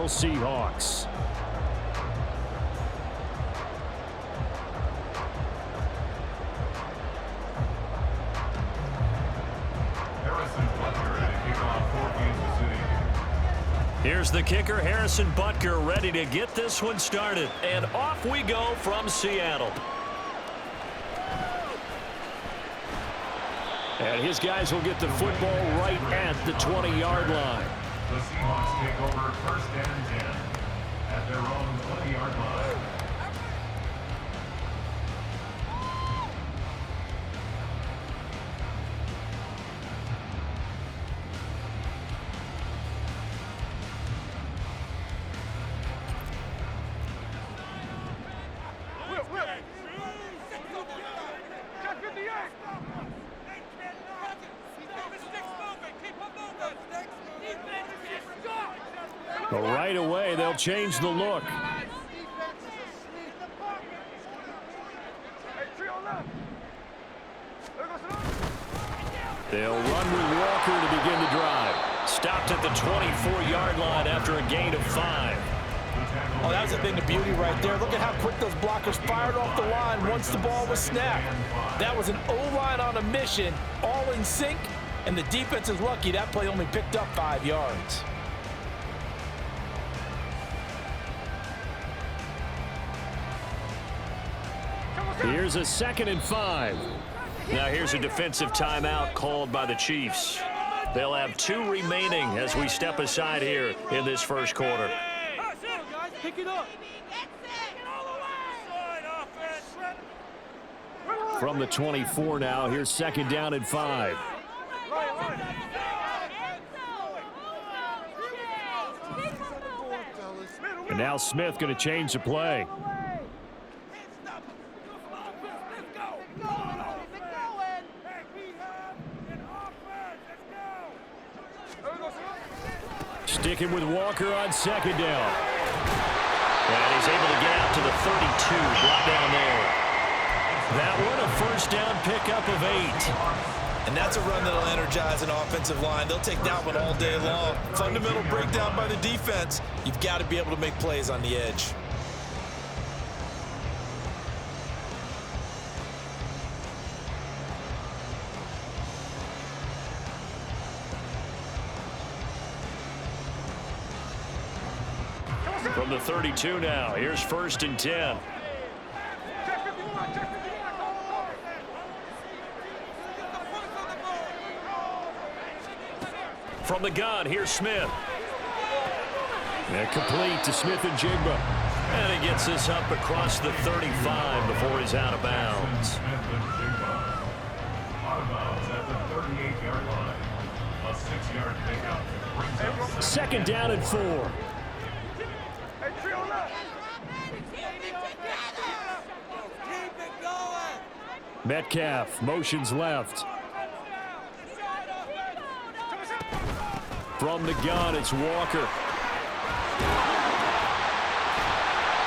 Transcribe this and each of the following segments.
Seattle Seahawks. Here's the kicker, Harrison Butker, ready to get this one started. And off we go from Seattle. And his guys will get the football right at the 20-yard line. The Seahawks take over first and 10 at their own 20-yard line. But right away, they'll change the look. They'll run with Walker to begin the drive. Stopped at the 24-yard line after a gain of 5. Oh, that was a thing of beauty right there. Look at how quick those blockers fired off the line once the ball was snapped. That was an O-line on a mission, all in sync, and the defense is lucky that play only picked up 5 yards. Here's a 2nd and 5. Now here's a defensive timeout called by the Chiefs. They'll have 2 remaining as we step aside here in this first quarter. From the 24 now, here's 2nd down and 5. And now Smith going to change the play. Sticking with Walker on 2nd down. And he's able to get out to the 32, brought down there. That one a first down pickup of 8. And that's a run that'll energize an offensive line. They'll take that one all day long. Fundamental breakdown by the defense. You've got to be able to make plays on the edge. From the 32 now, here's 1st and 10. From the gun, here's Smith. And complete to Smith and Jigba. And he gets this up across the 35 before he's out of bounds. 2nd down and 4. Metcalf motions left. From the gun, it's Walker.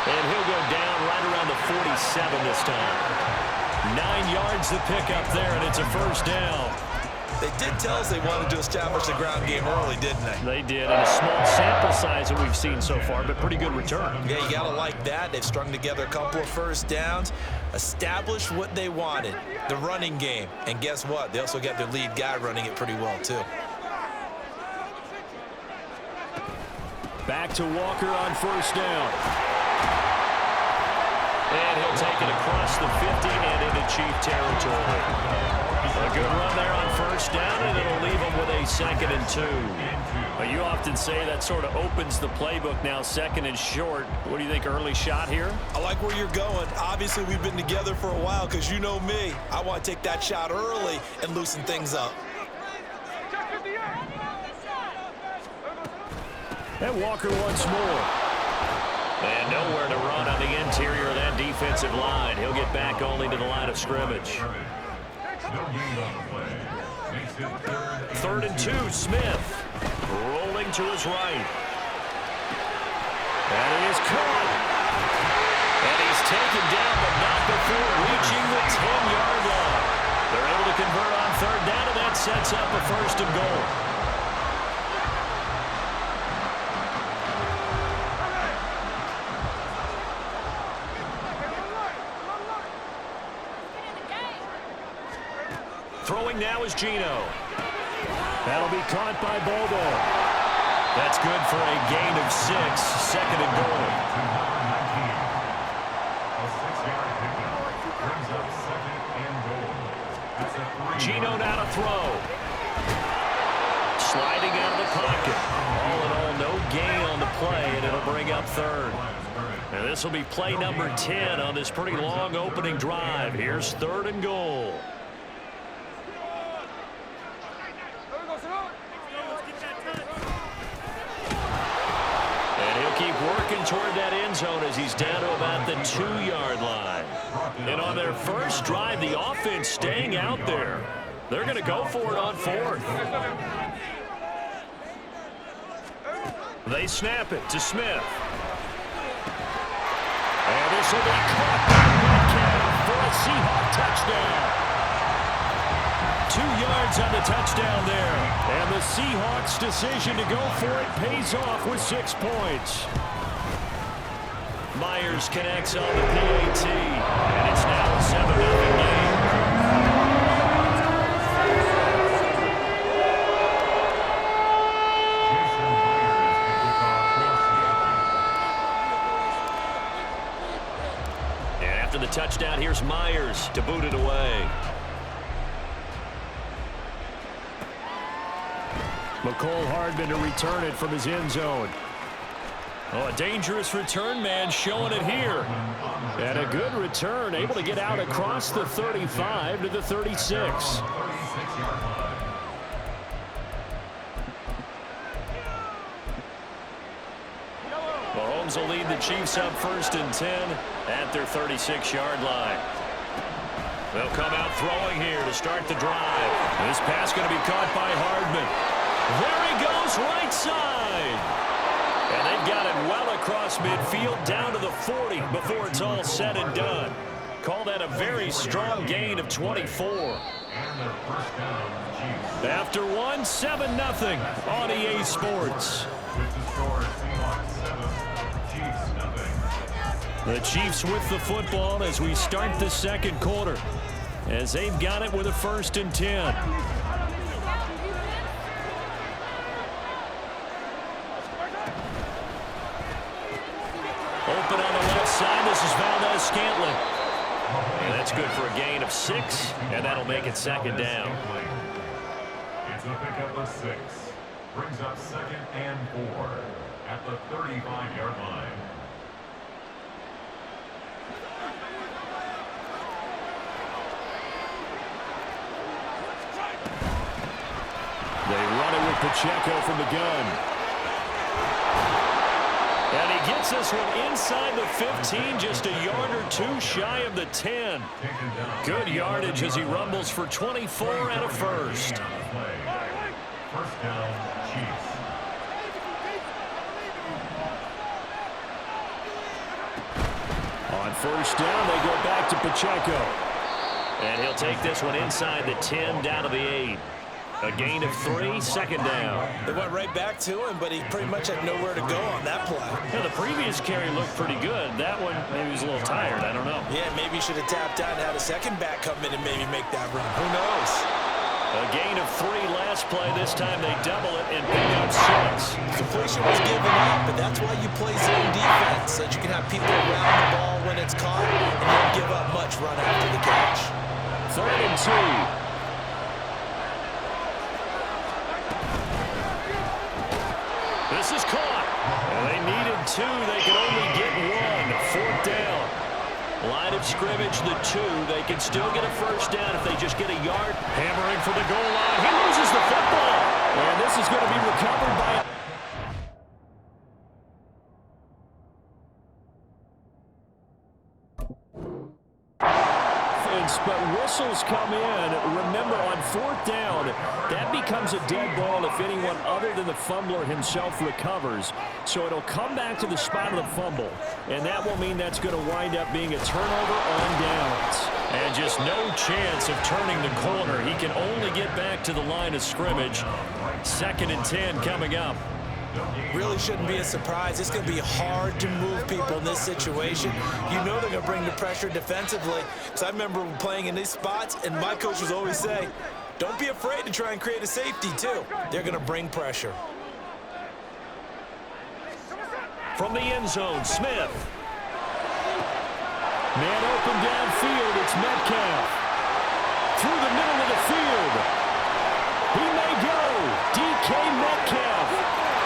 And he'll go down right around the 47 this time. 9 yards to pick up there, and it's a first down. They did tell us they wanted to establish the ground game early, didn't they? They did, and a small sample size that we've seen so far, but pretty good return. Yeah, you got to like that. They've strung together a couple of first downs, established what they wanted, the running game. And guess what? They also got their lead guy running it pretty well, too. Back to Walker on first down. And he'll take it across the 50 and into Chief territory. A good run there on first down, and it'll leave them with a 2nd and 2. You often say that sort of opens the playbook now, 2nd and short. What do you think, early shot here? I like where you're going. Obviously, we've been together for a while because you know me. I want to take that shot early and loosen things up. And Walker once more. And nowhere to run on the interior of that defensive line. He'll get back only to the line of scrimmage. 3rd and 2, Smith. Rolling to his right. And he is caught. And he's taken down, but not before reaching the 10-yard line. They're able to convert on 3rd down, and that sets up a 1st and goal. Throwing now is Gino. That'll be caught by Bobo. That's good for a gain of 6, second and goal. Gino now to throw. Sliding out of the pocket. All in all, no gain on the play, and it'll bring up third. And this will be play number 10 on this pretty long opening drive. Here's third and goal. And he'll keep working toward that end zone as he's down to about the 2-yard line. And on their first drive, the offense staying out there. They're going to go for it on fourth. They snap it to Smith. And this will be caught by Metcalf for a Seahawk touchdown. 2 yards on the touchdown there. And the Seahawks' decision to go for it pays off with 6 points. Myers connects on the PAT. And it's now a 7-0 game. After the touchdown, here's Myers to boot it away. McCole Hardman to return it from his end zone. Oh, a dangerous return man showing it here. And a good return, able to get out across the 35 to the 36. Mahomes will lead the Chiefs up 1st and 10 at their 36-yard line. They'll come out throwing here to start the drive. This pass going to be caught by Hardman. There he goes, right side. And they've got it well across midfield down to the 40 before it's all said and done. Call that a very strong gain of 24. After one, 7-0 on EA Sports. The Chiefs with the football as we start the second quarter, as they've got it with a 1st and 10. Open on the left side. This is Valdez-Scantling. And that's good for a gain of 6, and that'll make it 2nd down. It's a pickup of 6. Brings up 2nd and 4 at the 35-yard line. They run it with Pacheco from the gun. And he gets this one inside the 15, just a yard or 2 shy of the 10. Good yardage as he rumbles for 24 and a first. 1st down, Chiefs. On 1st down, they go back to Pacheco. And he'll take this one inside the 10 down to the 8. A gain of 3, 2nd down. They went right back to him, but he pretty much had nowhere to go on that play. Yeah, the previous carry looked pretty good. That one, maybe he was a little tired. I don't know. Yeah, maybe he should have tapped out and had a second back come in and maybe make that run. Who knows? A gain of 3 last play. This time they double it and pick up 6. Completion was given up, but that's why you play zone defense, so that you can have people around the ball when it's caught and you don't give up much run after the catch. 3rd and 2. This is caught. Well, they needed 2. They could only get 1. 4th down. Line of scrimmage, the 2. They can still get a 1st down if they just get a yard. Hammering for the goal line. He loses the football. And this is going to be recovered by... But whistles come in. Remember, on 4th down, that becomes a dead ball if anyone other than the fumbler himself recovers. So it'll come back to the spot of the fumble, and that will mean that's going to wind up being a turnover on downs. And just no chance of turning the corner. He can only get back to the line of scrimmage. 2nd and 10 coming up. Really shouldn't be a surprise. It's going to be hard to move people in this situation. You know they're going to bring the pressure defensively. Because I remember playing in these spots, and my coach was always saying, don't be afraid to try and create a safety, too. They're going to bring pressure. From the end zone, Smith. Man open downfield, it's Metcalf. Through the middle of the field. He may go. DK Metcalf.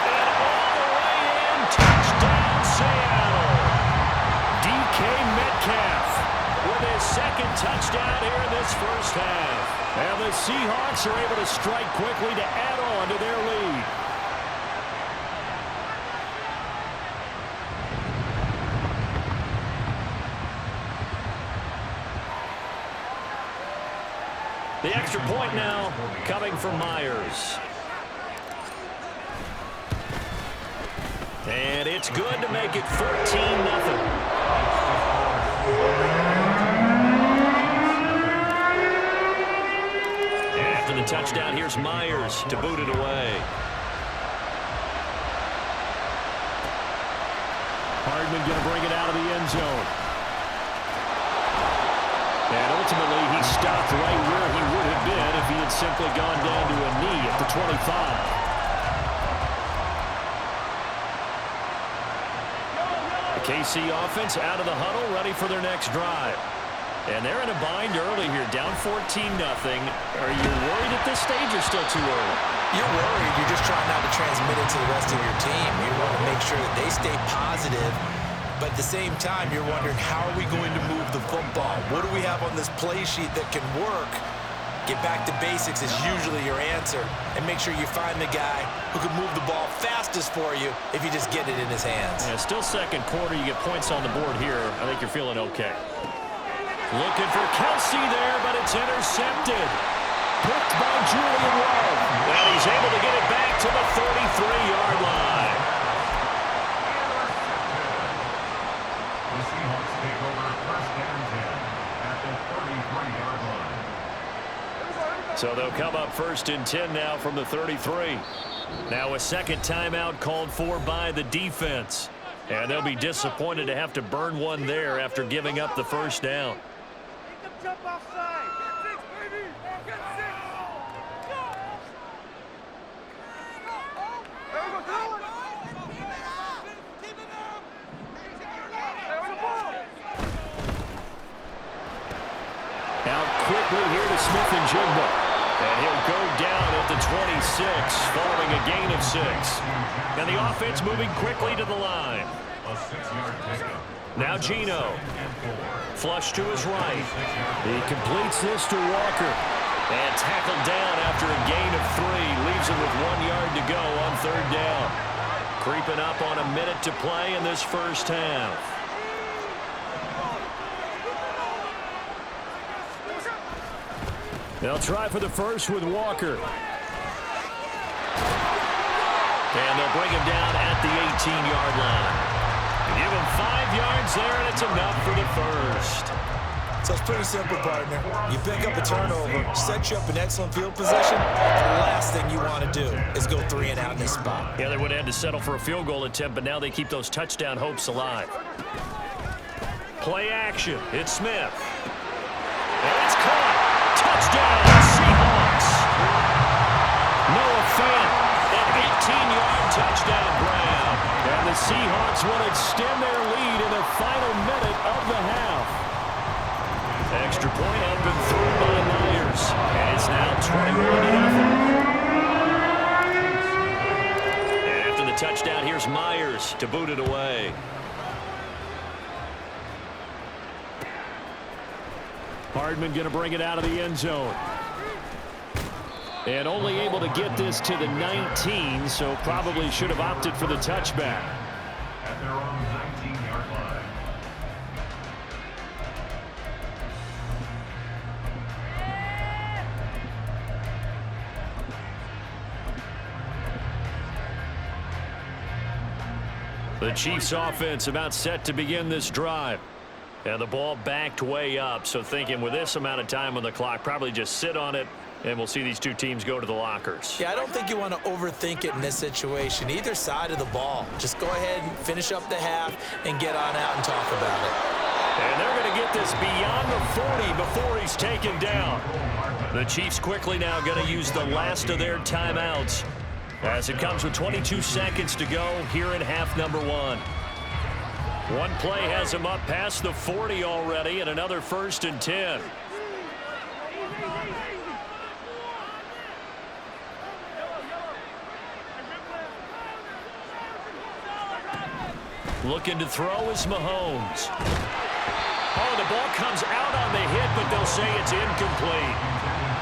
And all the way in, touchdown Seattle. DK Metcalf with his second touchdown here in this first half. And the Seahawks are able to strike quickly to add on to their lead. The extra point now coming from Myers. And it's good to make it 14-0. After the touchdown, here's Myers to boot it away. Hardman going to bring it out of the end zone. And ultimately, he stopped right where he would have been if he had simply gone down to a knee at the 25. The KC offense out of the huddle, ready for their next drive. And they're in a bind early here, down 14-0. Are you worried at this stage or still too early? You're worried. You're just trying not to transmit it to the rest of your team. You want to make sure that they stay positive. But at the same time, you're wondering, how are we going to move the football? What do we have on this play sheet that can work? Get back to basics is usually your answer. And make sure you find the guy who can move the ball fastest for you if you just get it in his hands. Yeah, still second quarter. You get points on the board here. I think you're feeling okay. Looking for Kelsey there, but it's intercepted. Picked by Julian Love. Well, he's able to get it back to the 33-yard line. So they'll come up 1st and 10 now from the 33. Now a second timeout called for by the defense. And they'll be disappointed to have to burn one there after giving up the first down. Out quickly here to Smith and Jigba. And he'll go down at the 26, following a gain of 6. And the offense moving quickly to the line. Now Geno. Flush to his right. He completes this to Walker. And tackled down after a gain of 3. Leaves him with 1 yard to go on 3rd down. Creeping up on a minute to play in this first half. They'll try for the first with Walker. And they'll bring him down at the 18-yard line. Give him 5 yards there, and it's enough for the first. So it's pretty simple, partner. You pick up a turnover, set you up in excellent field position. The last thing you want to do is go 3 and out in this spot. Yeah, they would have had to settle for a field goal attempt, but now they keep those touchdown hopes alive. Play action. It's Smith. And it's caught. Touchdown, Seahawks. Noah Fant, an 18-yard touchdown grab. And the Seahawks will extend their lead in the final minute of the half. Extra point up and through by Myers. And it's now 21-0. And after the touchdown, here's Myers to boot it away. Hardman going to bring it out of the end zone. And only able to get this to the 19, so probably should have opted for the touchback. At their own 19-yard line. The Chiefs offense about set to begin this drive. And the ball backed way up, so thinking with this amount of time on the clock, probably just sit on it And we'll see these two teams go to the lockers. Yeah, I don't think you want to overthink it in this situation. Either side of the ball. Just go ahead and finish up the half and get on out and talk about it. And they're going to get this beyond the 40 before he's taken down. The Chiefs quickly now going to use the last of their timeouts as it comes with 22 seconds to go here in half number 1. One play has him up past the 40 already, and another 1st and 10. Looking to throw is Mahomes. Oh, the ball comes out on the hit, but they'll say it's incomplete.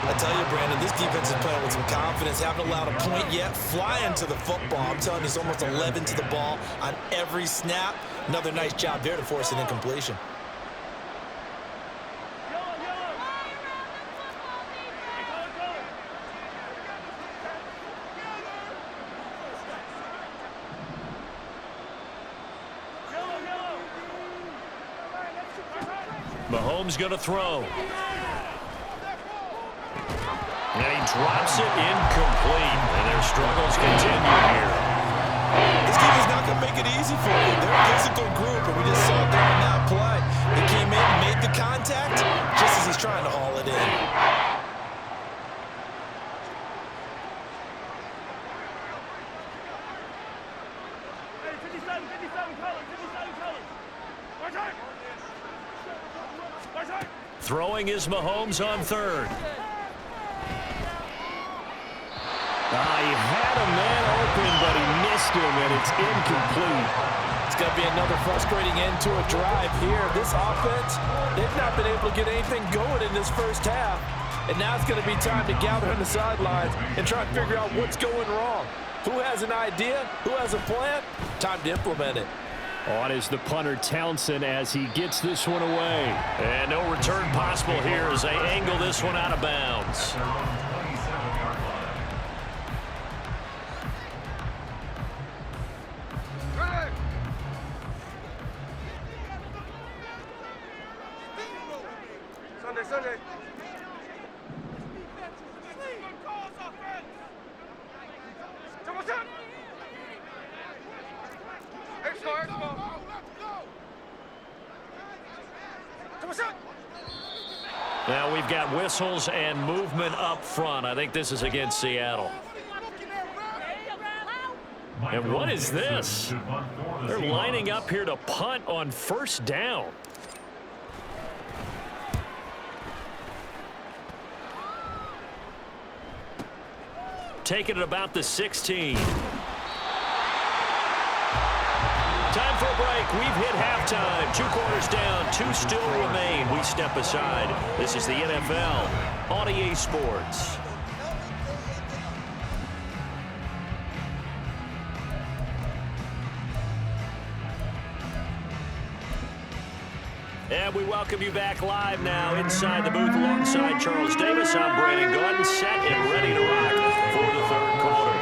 I tell you, Brandon, this defense is playing with some confidence. Haven't allowed a point yet. Flying to the football. I'm telling you, it's almost 11 to the ball on every snap. Another nice job there to force an incompletion. Mahomes going to throw. And he drops it incomplete. And their struggles continue here. This team is not going to make it easy for you. They're a physical group, and we just saw it there on that play. They came in, made the contact, just as he's trying to haul it in. Throwing is Mahomes on 3rd. He had a man open, but he missed him, and it's incomplete. It's going to be another frustrating end to a drive here. This offense, they've not been able to get anything going in this first half. And now it's going to be time to gather on the sidelines and try and figure out what's going wrong. Who has an idea? Who has a plan? Time to implement it. On is the punter Townsend as he gets this one away. And no return possible here as they angle this one out of bounds. Sunday. Now we've got whistles and movement up front. I think this is against Seattle. And what is this? They're lining up here to punt on 1st down. Taking it about the 16. Time for a break. We've hit halftime. 2 quarters down. 2 still remain. We step aside. This is the NFL on EA Sports. And we welcome you back live now inside the booth alongside Charles Davis. I'm Brandon Gordon, set and ready to rock for the 3rd quarter.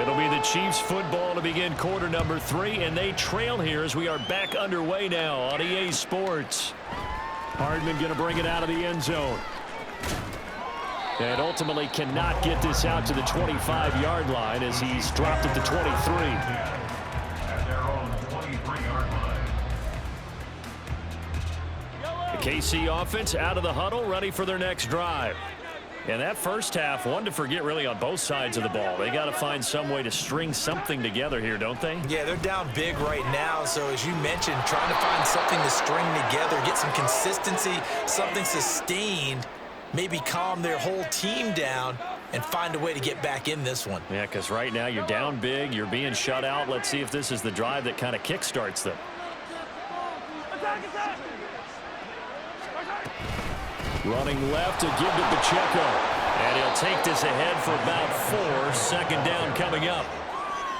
It'll be the Chiefs football to begin quarter number 3, and they trail here as we are back underway now on EA Sports. Hardman going to bring it out of the end zone. And ultimately cannot get this out to the 25-yard line as he's dropped at the 23. At their own 23-yard line. The KC offense out of the huddle, ready for their next drive. And that first half, one to forget really on both sides of the ball. They got to find some way to string something together here, don't they? Yeah, they're down big right now. So as you mentioned, trying to find something to string together, get some consistency, something sustained, maybe calm their whole team down and find a way to get back in this one. Yeah, because right now you're down big, you're being shut out. Let's see if this is the drive that kind of kickstarts them. Running left to give to Pacheco. And he'll take this ahead for about 4. 2nd down coming up.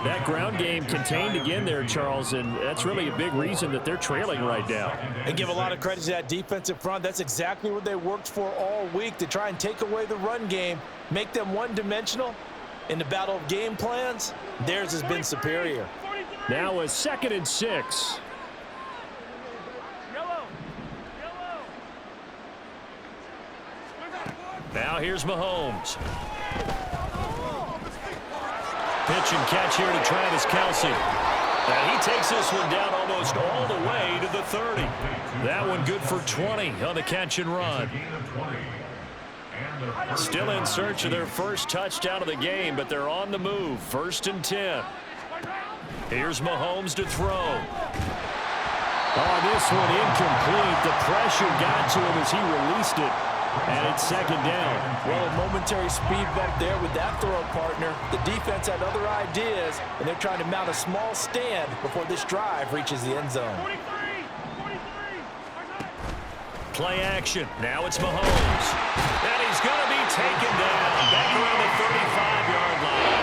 That ground game contained again there, Charles, and that's really a big reason that they're trailing right now. And give a lot of credit to that defensive front. That's exactly what they worked for all week, to try and take away the run game, make them one-dimensional. In the battle of game plans, theirs has been superior. Now a 2nd and 6. Now here's Mahomes. Pitch and catch here to Travis Kelce. And he takes this one down almost all the way to the 30. That one good for 20 on the catch and run. Still in search of their first touchdown of the game, but they're on the move. 1st and 10. Here's Mahomes to throw. Oh, this one incomplete. The pressure got to him as he released it. And it's 2nd down. Well, a momentary speed bump there with that throw, partner. The defense had other ideas, and they're trying to mount a small stand before this drive reaches the end zone. Play action. Now it's Mahomes. And he's going to be taken down. Back around the 35-yard line.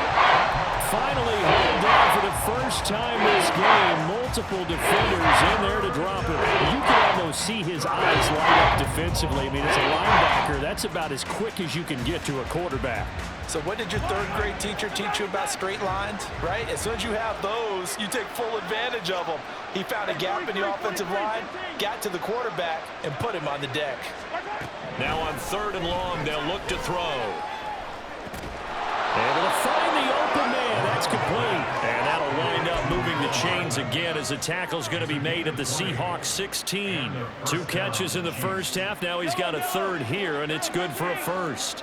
Finally hauled down for the first time this game. Multiple defenders in there to drop it. You can almost see his eyes light up defensively. I mean, as a linebacker, that's about as quick as you can get to a quarterback. So what did your 3rd grade teacher teach you about straight lines, right? As soon as you have those, you take full advantage of them. He found a gap in the offensive line, got to the quarterback, and put him on the deck. Now on 3rd and long, they'll look to throw. Able to find the open man. That's complete. And that'll wind up moving the chains again as the tackle's going to be made at the Seahawks 16. 2 catches in the first half. Now he's got a 3rd here, and it's good for a 1st.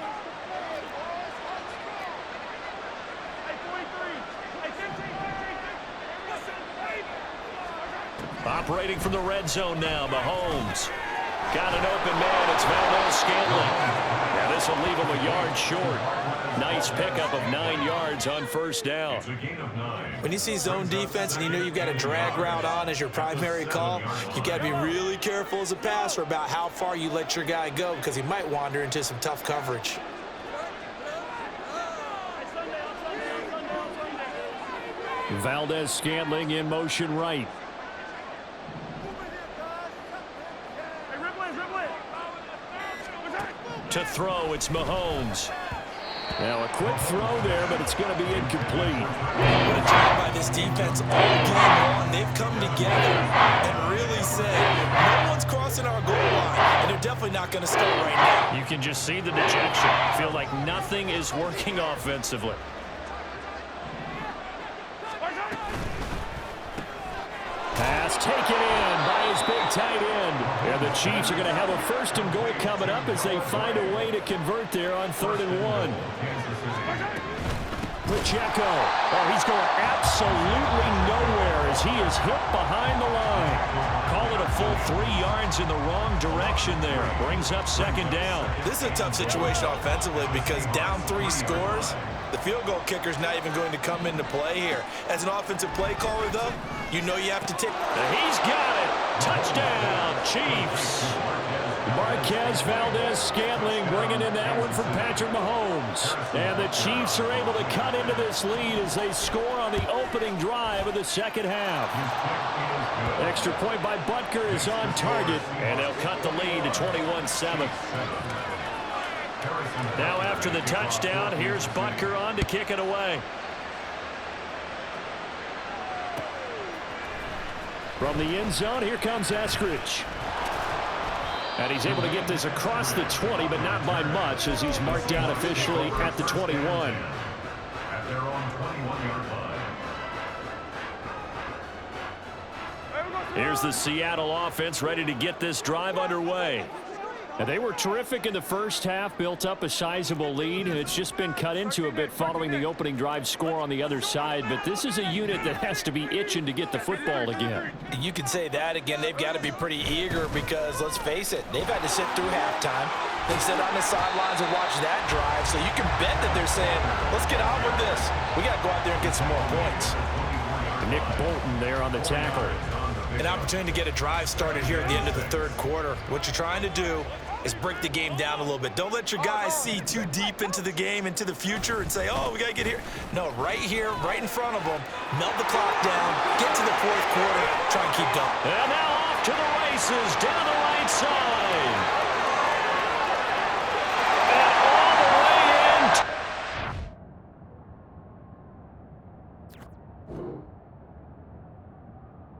Operating from the red zone now, Mahomes. Got an open man. It's Valdez-Scantling. Now this will leave him a yard short. Nice pickup of 9 yards on 1st down. When you see zone defense and you know you've got a drag route on as your primary call, you've got to be really careful as a passer about how far you let your guy go because he might wander into some tough coverage. Valdez-Scantling in motion right. To throw, it's Mahomes. Now a quick throw there, but it's going to be incomplete. What a job by this defense all game long. They've come together and really said, no one's crossing our goal line, and they're definitely not going to start right now. You can just see the dejection. Feel like nothing is working offensively. Pass taken in by his big tight end. And the Chiefs are going to have a 1st and goal coming up as they find a way to convert there on 3rd and 1. Pacheco. Oh, he's going absolutely nowhere as he is hit behind the line. Call it a full 3 yards in the wrong direction there. Brings up 2nd down. This is a tough situation offensively because down 3 scores, the field goal kicker's not even going to come into play here. As an offensive play caller, though, you know you have to take. He's got it. Touchdown, Chiefs. Marquez Valdez-Scantling bringing in that one from Patrick Mahomes. And the Chiefs are able to cut into this lead as they score on the opening drive of the 2nd half. Extra point by Butker is on target, and they'll cut the lead to 21-7. Now after the touchdown, here's Butker on to kick it away. From the end zone, here comes Eskridge. And he's able to get this across the 20, but not by much as he's marked down officially at the 21. At their own 21-yard line. Here's the Seattle offense ready to get this drive underway. Now, they were terrific in the first half, built up a sizable lead, and it's just been cut into a bit following the opening drive score on the other side. But this is a unit that has to be itching to get the football again. You can say that again. They've got to be pretty eager because, let's face it, they've had to sit through halftime. They sit on the sidelines and watch that drive, so you can bet that they're saying, let's get on with this. We got to go out there and get some more points. Nick Bolton there on the tackle. An opportunity to get a drive started here at the end of the 3rd quarter. What you're trying to do is break the game down a little bit. Don't let your guys see too deep into the game, into the future, and say, oh, we got to get here. No, right here, right in front of them, melt the clock down, get to the 4th quarter, try and keep going. And now off to the races, down the